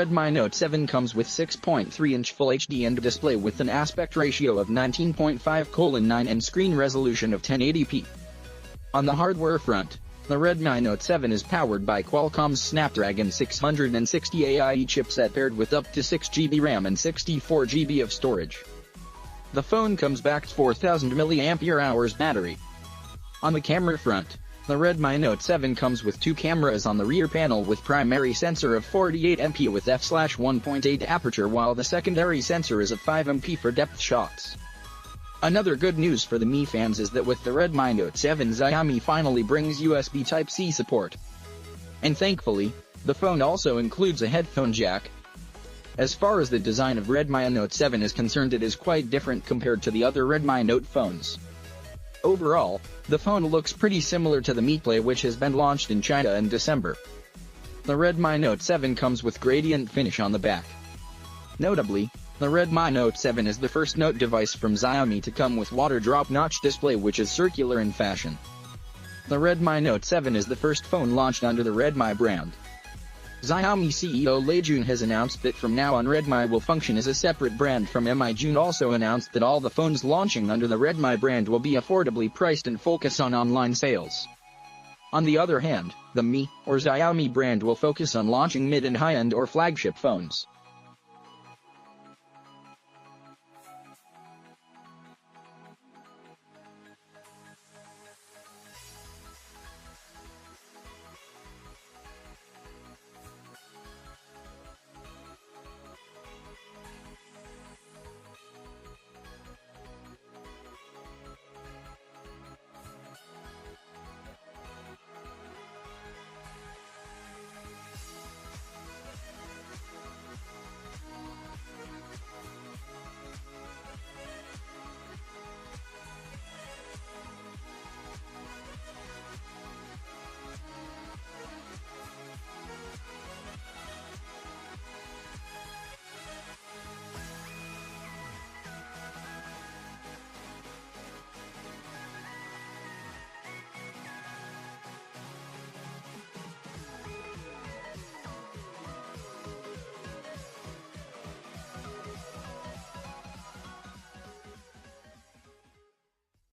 Redmi Note 7 comes with 6.3-inch Full HD and display with an aspect ratio of 19.5:9 and screen resolution of 1080p. On the hardware front, the Redmi Note 7 is powered by Qualcomm's Snapdragon 660 AIE chipset paired with up to 6GB RAM and 64GB of storage. The phone comes backed 4000 mAh battery. On the camera front, the Redmi Note 7 comes with two cameras on the rear panel with primary sensor of 48MP with f/1.8 aperture while the secondary sensor is of 5MP for depth shots. Another good news for the Mi fans is that with the Redmi Note 7 Xiaomi finally brings USB Type-C support. And thankfully, the phone also includes a headphone jack. As far as the design of Redmi Note 7 is concerned, it is quite different compared to the other Redmi Note phones. Overall, the phone looks pretty similar to the Mi Play which has been launched in China in December. The Redmi Note 7 comes with gradient finish on the back. Notably, the Redmi Note 7 is the first Note device from Xiaomi to come with water drop notch display which is circular in fashion. The Redmi Note 7 is the first phone launched under the Redmi brand. Xiaomi CEO Lei Jun has announced that from now on Redmi will function as a separate brand from Mi. Jun also announced that all the phones launching under the Redmi brand will be affordably priced and focus on online sales. On the other hand, the Mi or Xiaomi brand will focus on launching mid and high-end or flagship phones.